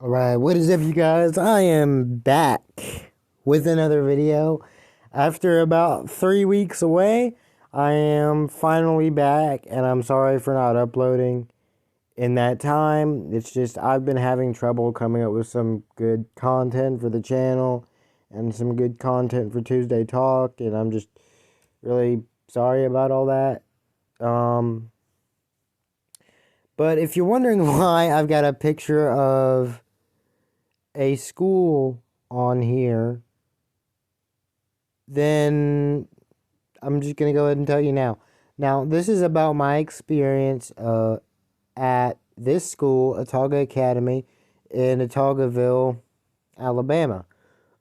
Alright, what is up, you guys? I am back with another video. After about 3 weeks away, I am finally back, and I'm sorry for not uploading in that time. It's just I've been having trouble coming up with some good content for the channel and some good content for Tuesday Talk, and I'm just really sorry about all that. Um, but if you're wondering why I've got a picture of a school on here, then I'm just going to go ahead and tell you now. Now, this is about my experience at this school, Autauga Academy, in Autaugaville, Alabama.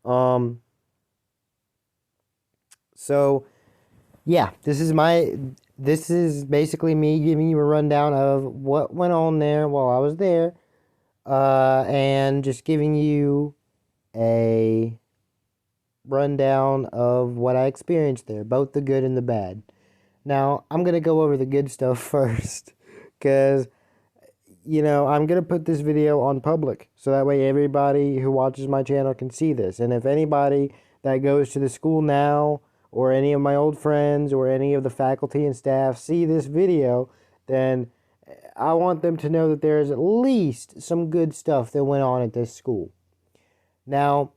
Um, so, yeah, this is basically me giving you a rundown of what went on there while I was there, and just giving you a rundown of what I experienced there, both the good and the bad. Now, I'm going to go over the good stuff first because, I'm going to put this video on public so that way everybody who watches my channel can see this. And if anybody that goes to the school now, or any of my old friends, or any of the faculty and staff see this video, then I want them to know that there is at least some good stuff that went on at this school. Now,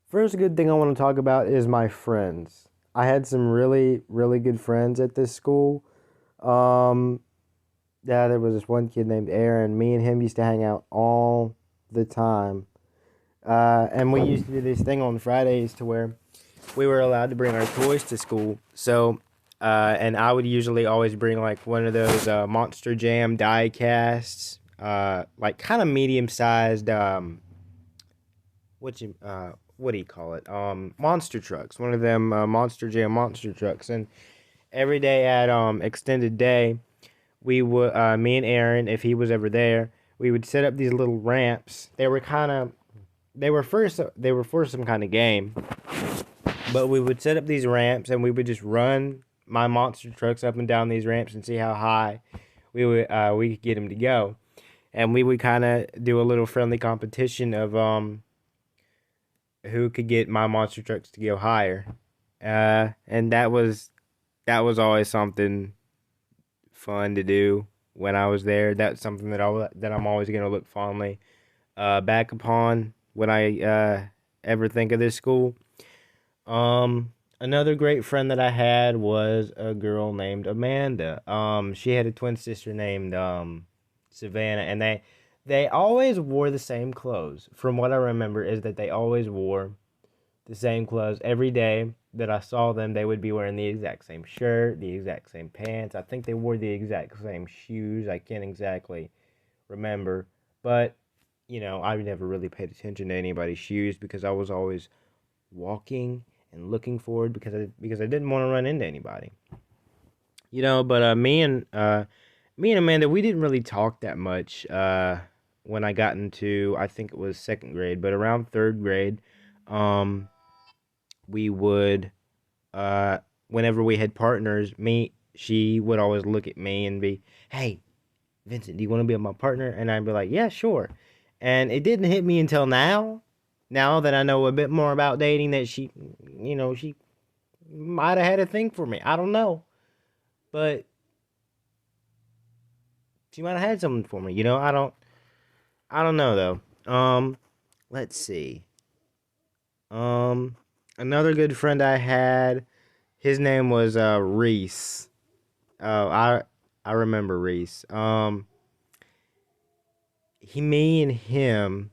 first good thing I want to talk about is my friends. I had some really, really good friends at this school. Um, yeah, there was this one kid named Aaron. Me and him used to hang out all the time. And we used to do this thing on Fridays to where we were allowed to bring our toys to school. So, and I would usually always bring like one of those Monster Jam die casts, like kind of medium sized, what do you call it? Monster trucks. One of them Monster Jam monster trucks. And every day at extended day, we would me and Aaron, if he was ever there, we would set up these little ramps. They were for some kind of game, but we would set up these ramps and we would just run my monster trucks up and down these ramps and see how high we could get them to go. And we would kind of do a little friendly competition of who could get my monster trucks to go higher. And that was always something fun to do when I was there. That's something that I'm always gonna look fondly back upon when I ever think of this school. Another great friend that I had was a girl named Amanda. She had a twin sister named Savannah, and they always wore the same clothes. From what I remember, is that they always wore the same clothes every day that I saw them. They would be wearing the exact same shirt, the exact same pants. I think they wore the exact same shoes. I can't exactly remember, but I never really paid attention to anybody's shoes because I was always walking and looking forward because I didn't want to run into anybody. But me and Amanda, we didn't really talk that much when I got into, I think it was second grade, but around third grade, um, we would whenever we had partners, she would always look at me and be, "Hey, Vincent, do you want to be my partner?" And I'd be like, "Yeah, sure." And it didn't hit me until now that I know a bit more about dating, that she might have had a thing for me. I don't know, but she might have had something for me. I don't know though. Let's see. Um, Another good friend I had, his name was Reese. Oh, I remember Reese. Me and him,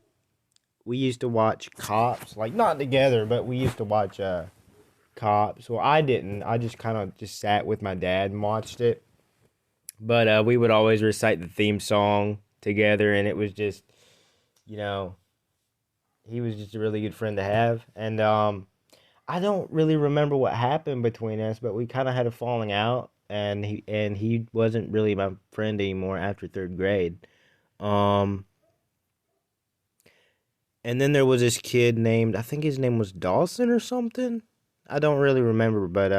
we used to watch Cops, like not together, but we used to watch Cops. Well, I didn't. I just kind of just sat with my dad and watched it. But we would always recite the theme song together, and it was just, you know, he was just a really good friend to have. And I don't really remember what happened between us, but we kind of had a falling out, and he wasn't really my friend anymore after third grade. Um, and then there was this kid named, I think his name was Dawson or something. I don't really remember, but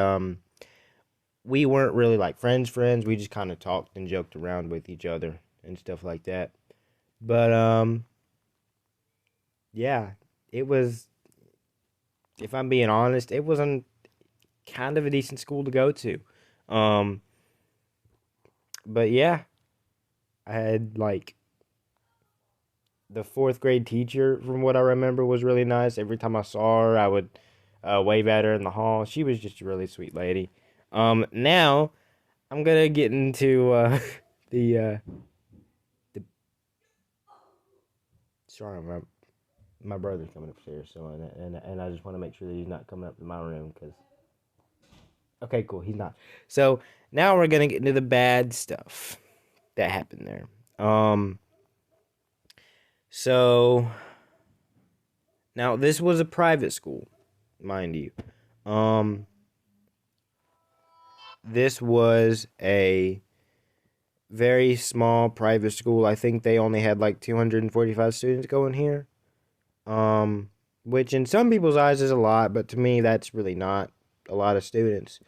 we weren't really like friends. We just kind of talked and joked around with each other and stuff like that. But yeah, it was, if I'm being honest, it was a kind of a decent school to go to. Um, but yeah, I had like the fourth grade teacher, from what I remember, was really nice. Every time I saw her, I would wave at her in the hall. She was just a really sweet lady. Now I'm gonna get into the the. Sorry, my brother's coming upstairs, so and I just want to make sure that he's not coming up to my room because. Okay, cool. He's not. So now we're gonna get into the bad stuff that happened there. So now this was a private school, mind you. Um, this was a very small private school. I think they only had like 245 students going here. Um, which in some people's eyes is a lot, but to me that's really not a lot of students.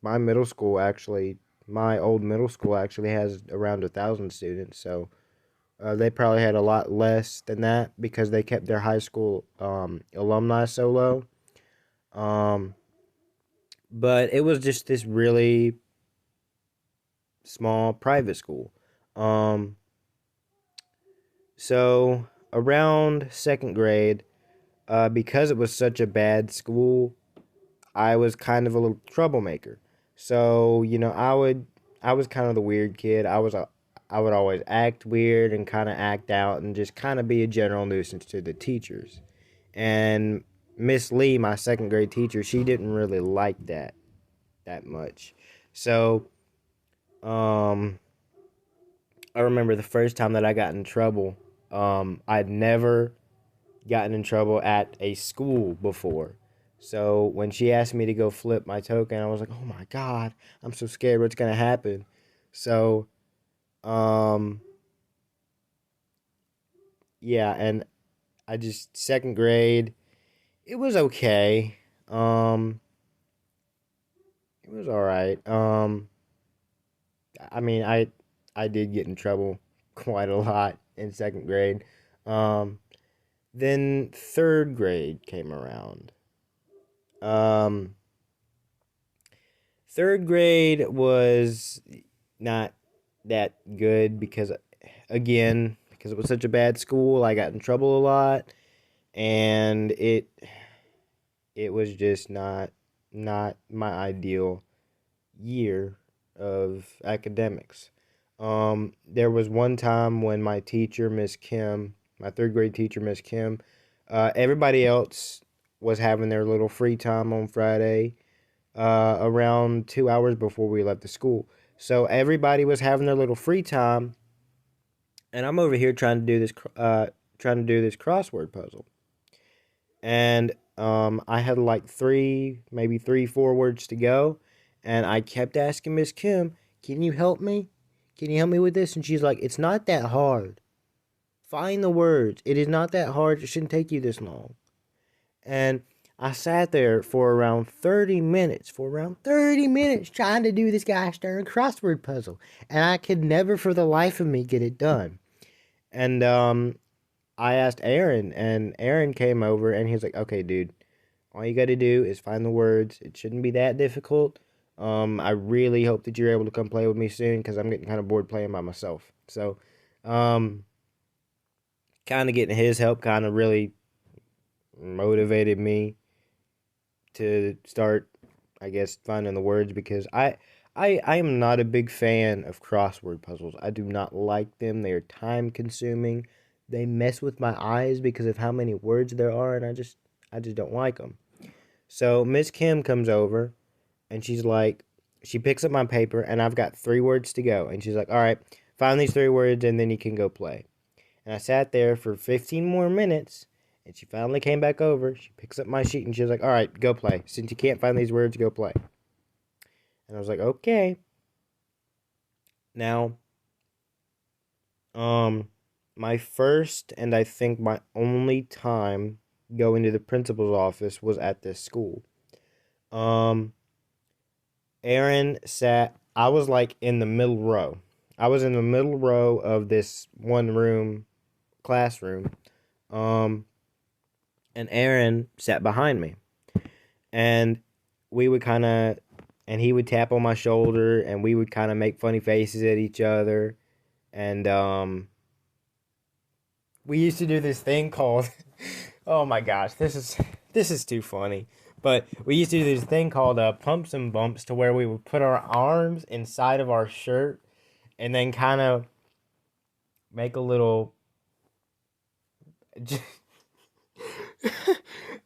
My middle school actually, my old middle school actually has around 1,000 students, so they probably had a lot less than that because they kept their high school alumni so low. Um, but it was just this really small private school. Um, so around second grade, because it was such a bad school, I was kind of a little troublemaker. So I was kind of the weird kid. I would always act weird and kind of act out and just kind of be a general nuisance to the teachers. And Miss Lee, my second grade teacher, she didn't really like that much. So, um, I remember the first time that I got in trouble. I'd never gotten in trouble at a school before. So when she asked me to go flip my token, I was like, "Oh my god, I'm so scared. What's gonna happen?" So, um, yeah, and I just second grade. It was okay. Um, it was all right. I mean, I did get in trouble quite a lot in second grade. Um, then third grade came around. Um, third grade was not that good because, again, because it was such a bad school, I got in trouble a lot, and it was just not my ideal year of academics. There was one time when my teacher, Miss Kim, my third grade teacher, Miss Kim, everybody else was having their little free time on Friday, around 2 hours before we left the school. So everybody was having their little free time, and I'm over here trying to do this crossword puzzle, and I had like maybe three, 4 words to go, and I kept asking Miss Kim, "Can you help me? Can you help me with this?" And she's like, "It's not that hard. Find the words. It is not that hard. It shouldn't take you this long." And I sat there for around 30 minutes, trying to do this gosh darn crossword puzzle. And I could never for the life of me get it done. And I asked Aaron, and Aaron came over, and he was like, "Okay, dude, all you got to do is find the words. It shouldn't be that difficult. I really hope that you're able to come play with me soon because I'm getting kind of bored playing by myself." So, um, kind of getting his help kind of really motivated me to start, I guess, finding the words because I am not a big fan of crossword puzzles. I do not like them. They are time consuming. They mess with my eyes because of how many words there are, and I just don't like them. So Miss Kim comes over, and she picks up my paper, and I've got 3 words to go, and she's like, "All right, find these 3 words, and then you can go play." And I sat there for 15 more minutes, and she finally came back over. She picks up my sheet, and she was like, "All right, go play. Since you can't find these words, go play." And I was like, "Okay." Now, um, my first and I think my only time going to the principal's office was at this school. Um, Aaron sat, I was like in the middle row. I was in the middle row of this one room classroom. Um, and Aaron sat behind me. And we would kind of, and he would tap on my shoulder, and we would kind of make funny faces at each other. And we used to do this thing called, oh my gosh, this is too funny. But we used to do this thing called pumps and bumps, to where we would put our arms inside of our shirt and then kind of make a little.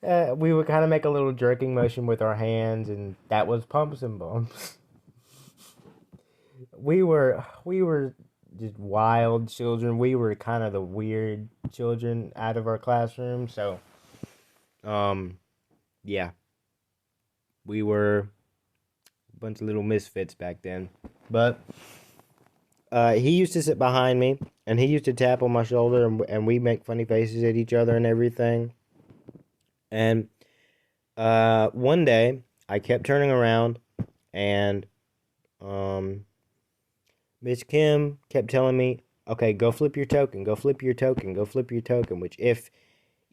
We would kind of make a little jerking motion with our hands, and that was pumps and bumps. We were just wild children. We were kind of the weird children out of our classroom. So, um, yeah, we were a bunch of little misfits back then. But he used to sit behind me, and he used to tap on my shoulder, and we make funny faces at each other and everything. And one day, I kept turning around, and um, Miss Kim kept telling me, "Okay, go flip your token. Go flip your token. Go flip your token." Which, if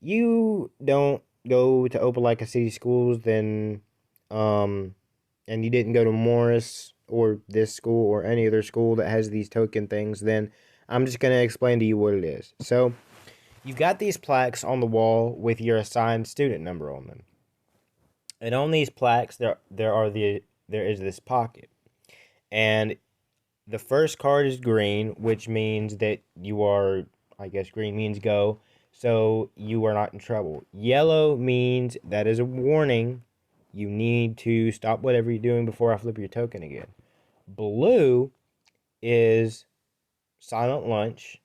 you don't go to Opelika City Schools, then and you didn't go to Morris or this school or any other school that has these token things, then I'm just gonna explain to you what it is. So you've got these plaques on the wall with your assigned student number on them, and on these plaques there is this pocket, and the first card is green, which means that you are, I guess green means go, so you are not in trouble. Yellow means that is a warning. You need to stop whatever you're doing before I flip your token again. Blue is silent lunch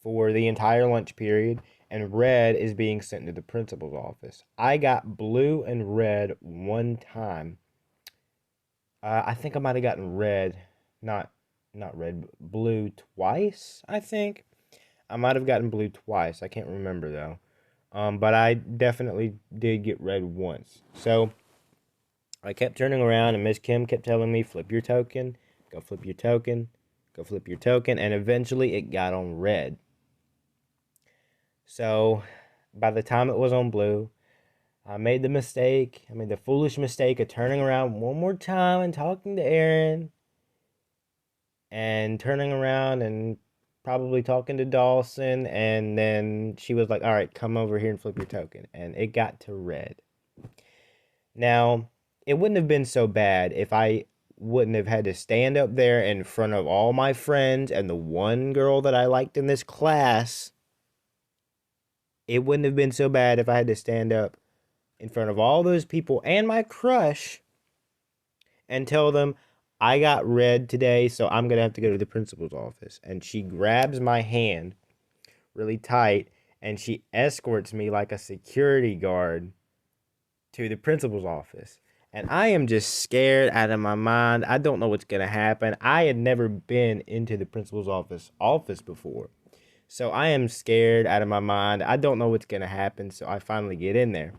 for the entire lunch period, and red is being sent to the principal's office. I got blue and red one time. I think I might have gotten red, not not red, blue twice. I think I might have gotten blue twice. I can't remember though. But I definitely did get red once. So I kept turning around, and Miss Kim kept telling me, "Flip your token, go flip your token, go flip your token," and eventually it got on red. So by the time it was on blue, I made the mistake. I made the foolish mistake of turning around one more time and talking to Aaron, and turning around and probably talking to Dawson, and then she was like, "All right, come over here and flip your token," and it got to red. Now, it wouldn't have been so bad if I wouldn't have had to stand up there in front of all my friends and the one girl that I liked in this class. It wouldn't have been so bad if I had to stand up in front of all those people and my crush and tell them, "I got red today, so I'm going to have to go to the principal's office." And she grabs my hand really tight, and she escorts me like a security guard to the principal's office. And I am just scared out of my mind. I don't know what's going to happen. I had never been into the principal's office before. So I am scared out of my mind. I don't know what's going to happen. So I finally get in there.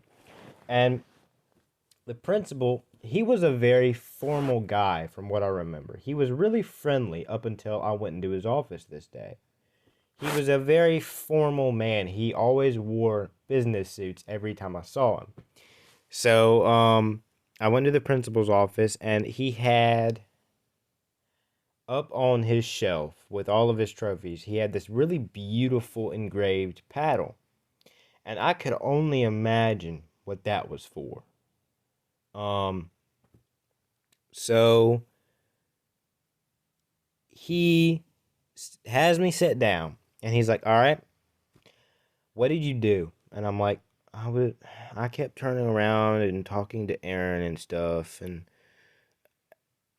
And the principal, he was a very formal guy from what I remember. He was really friendly up until I went into his office this day. He was a very formal man. He always wore business suits every time I saw him. So, I went to the principal's office, and he had up on his shelf with all of his trophies, he had this really beautiful engraved paddle. And I could only imagine what that was for. Um, so he has me sit down, and he's like, "All right, what did you do?" And I'm like, I kept turning around and talking to Aaron and stuff, and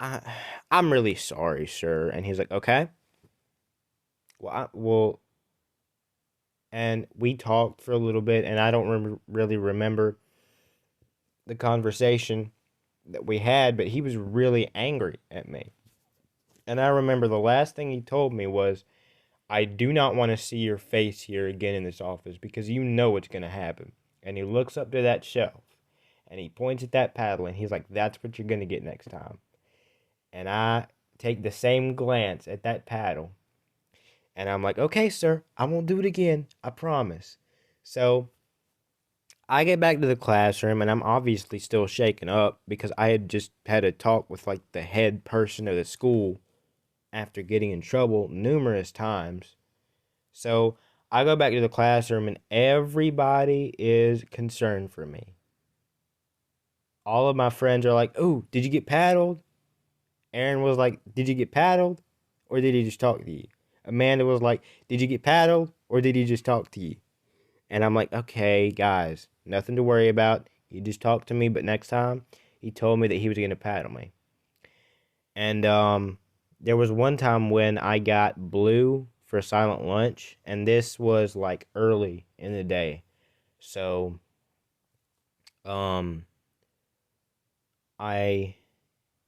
I I'm really sorry, sir. And he's like, "Okay, well," and we talked for a little bit, and I don't really remember the conversation that we had, but he was really angry at me. And I remember the last thing he told me was, "I do not want to see your face here again in this office, because you know what's going to happen." And he looks up to that shelf, and he points at that paddle, and he's like, "That's what you're going to get next time." And I take the same glance at that paddle, and I'm like, "Okay, sir, I won't do it again. I promise." So I get back to the classroom and I'm obviously still shaken up because I had just had a talk with like the head person of the school after getting in trouble numerous times. So I go back to the classroom and everybody is concerned for me. All of my friends are like, "Oh, did you get paddled?" Aaron was like, "Did you get paddled? Or did he just talk to you?" Amanda was like, "Did you get paddled? Or did he just talk to you?" And I'm like, "Okay, guys, nothing to worry about. He just talked to me, but next time he told me that he was going to paddle me." And there was one time when I got blue for silent lunch, and this was like early in the day. So um I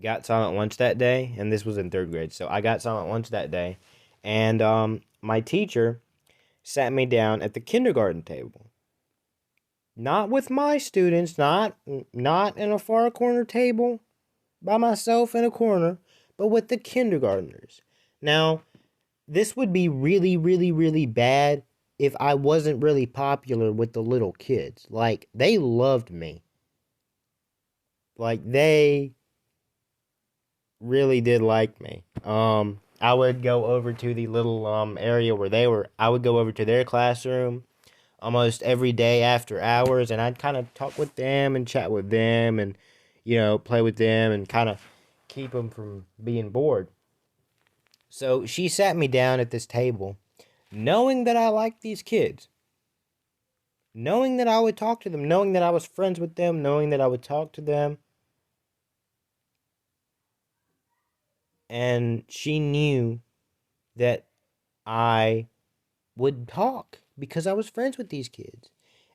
got silent lunch that day, and this was in third grade. So I got silent lunch that day, and my teacher sat me down at the kindergarten table, not with my students, not in a far corner table by myself in a corner, but with the kindergartners. Now, this would be really, really, really bad if I wasn't really popular with the little kids. Like, they loved me. Like, they really did like me. I would go over to the little area where they were. I would go over to their classroom almost every day after hours, and I'd kind of talk with them and chat with them, and play with them and kind of keep them from being bored. So she sat me down at this table, knowing that I liked these kids, knowing that I would talk to them, knowing that I was friends with them, knowing that I would talk to them, and she knew that I would talk because I was friends with these kids.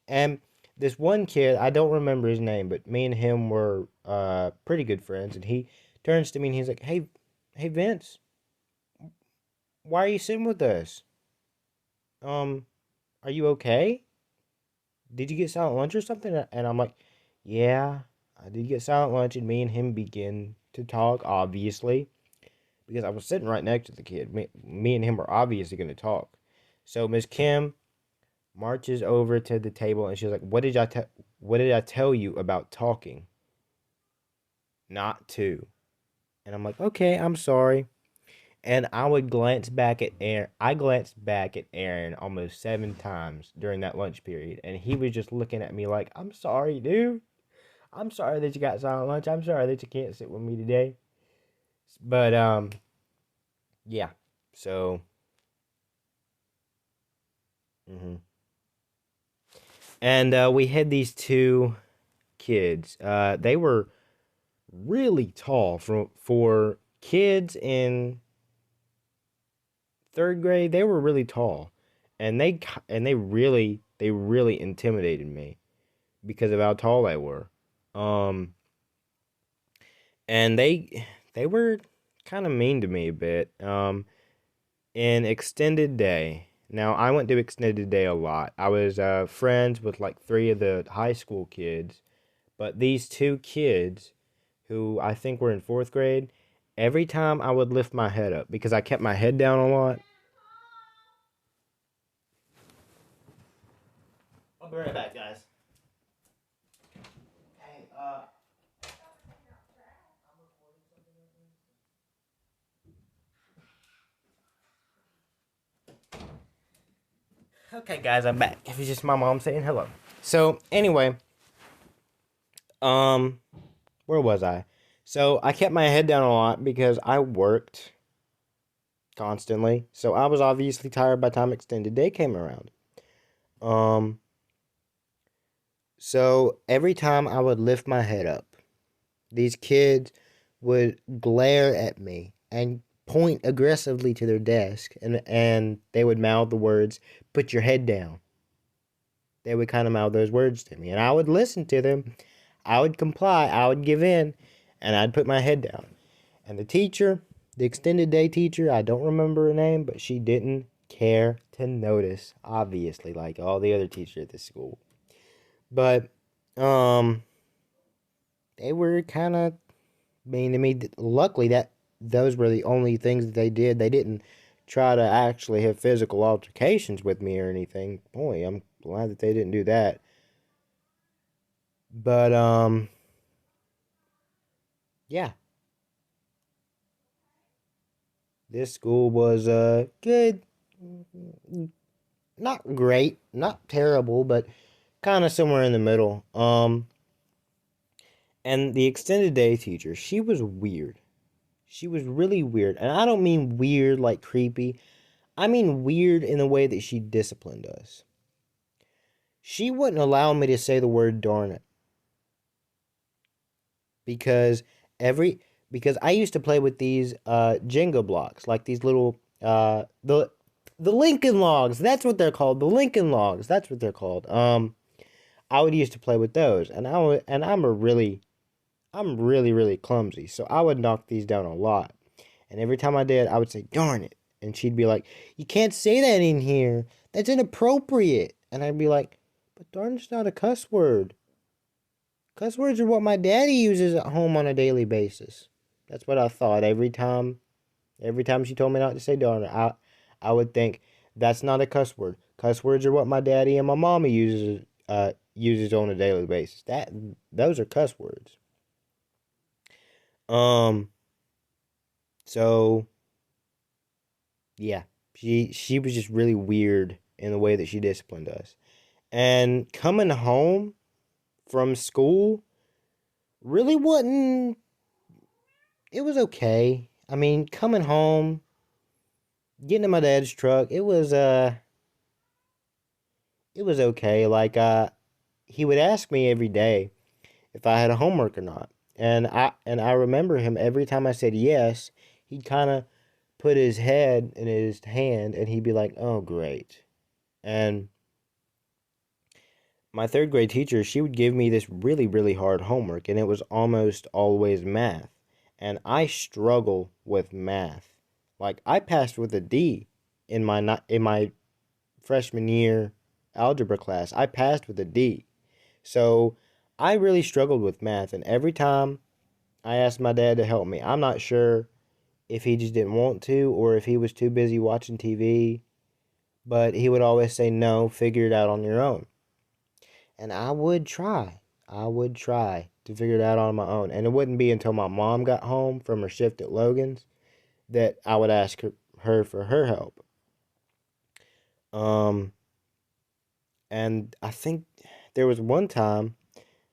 And this one kid, I don't remember his name, but me and him were pretty good friends. And he turns to me and he's like, "Hey, Vince, why are you sitting with us? Um, are you okay? Did you get silent lunch or something?" And I'm like, "Yeah, I did get silent lunch." And me and him begin to talk, obviously, because I was sitting right next to the kid. Me and him are obviously going to talk. So Miss Kim marches over to the table and she's like, What did I tell you about talking? Not to." And I'm like, "Okay, I'm sorry." And I would glance back at Aaron. I glanced back at Aaron almost 7 times during that lunch period, and he was just looking at me like, "I'm sorry, dude. I'm sorry that you got silent lunch. I'm sorry that you can't sit with me today." But yeah. So, mhm. And we had these two kids. They were really tall for kids in third grade. They were really tall, and they really intimidated me because of how tall they were. Um, and they were kind of mean to me a bit. In extended day. Now I went to extended day a lot. I was friends with like three of the high school kids, but these two kids who I think were in fourth grade, every time I would lift my head up because I kept my head down a lot. I'll be right back, guys. Hey, okay, guys, I'm back. If it's just my mom saying hello. So anyway, um, where was I? So I kept my head down a lot because I worked constantly. So I was obviously tired by the time extended day came around. Um, so every time I would lift my head up, these kids would glare at me and point aggressively to their desk, and they would mouth the words, "Put your head down." They would kind of mouth those words to me, and I would listen to them. I would comply, I would give in, and I'd put my head down. And the teacher, the extended day teacher, I don't remember her name, but she didn't care to notice, obviously, like all the other teachers at the school. But um they were kind of mean to me. Luckily, that those were the only things that they did. They didn't try to actually have physical altercations with me or anything. Boy, I'm glad that they didn't do that. But yeah, this school was good, not great, not terrible, but kind of somewhere in the middle. And the extended day teacher, she was weird. She was really weird. And I don't mean weird like creepy. I mean weird in the way that she disciplined us. She wouldn't allow me to say the word darn it. Because every because I used to play with these Jenga blocks, like these little the Lincoln Logs. That's what they're called. The Lincoln Logs. That's what they're called. I would used to play with those, and I'm really really clumsy, so I would knock these down a lot. And every time I did, I would say, "Darn it!" And she'd be like, "You can't say that in here. That's inappropriate." And I'd be like, "But darn, it's not a cuss word. Cuss words are what my daddy uses at home on a daily basis." That's what I thought every time. Every time she told me not to say darn it, I would think that's not a cuss word. Cuss words are what my daddy and my mommy uses on a daily basis. Those are cuss words. Um. So yeah, she was just really weird in the way that she disciplined us. And coming home from school really wasn't. It was okay. I mean, coming home, getting in my dad's truck, it was okay. Like he would ask me every day if I had a homework or not. And I remember him every time I said yes, he'd kind of put his head in his hand and he'd be like, "Oh, great." And my third grade teacher, she would give me this really really hard homework and it was almost always math. And I struggle with math. Like I passed with a D in my freshman year algebra class. I passed with a D. So I really struggled with math, and every time I asked my dad to help me, I'm not sure if he just didn't want to or if he was too busy watching TV, but he would always say, "No, figure it out on your own." And I would try. I would try to figure it out on my own. And it wouldn't be until my mom got home from her shift at Logan's that I would ask her for her help. Um, and I think there was one time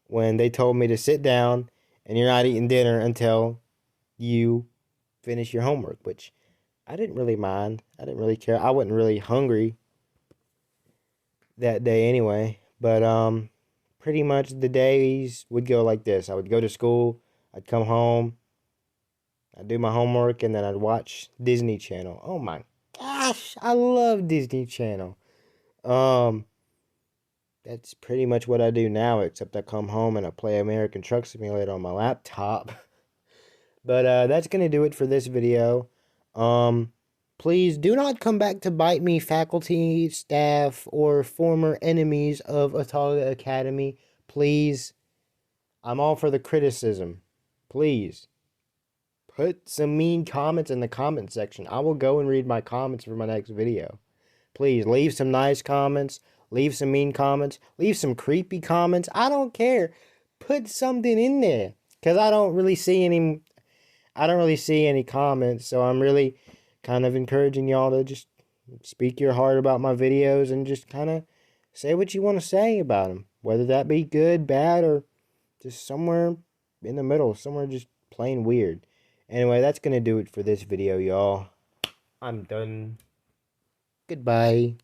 when they told me to sit down and you're not eating dinner until you finish your homework, which I didn't really mind. I didn't really care. I wasn't really hungry that day anyway. But pretty much the days would go like this. I would go to school, I'd come home, I'd do my homework, and then I'd watch Disney Channel. Oh my gosh, I love Disney Channel. Um that's pretty much what I do now, except I come home and I play American Truck Simulator on my laptop. But that's going to do it for this video. Um, please do not come back to bite me, faculty, staff, or former enemies of Ataga Academy. Please. I'm all for the criticism. Please. Put some mean comments in the comment section. I will go and read my comments for my next video. Please leave some nice comments. Leave some mean comments. Leave some creepy comments. I don't care. Put something in there. Because I don't really see any comments, so I'm really kind of encouraging y'all to just speak your heart about my videos and just kind of say what you want to say about them, whether that be good, bad, or just somewhere in the middle, somewhere just plain weird. Anyway, that's going to do it for this video, y'all. I'm done. Goodbye.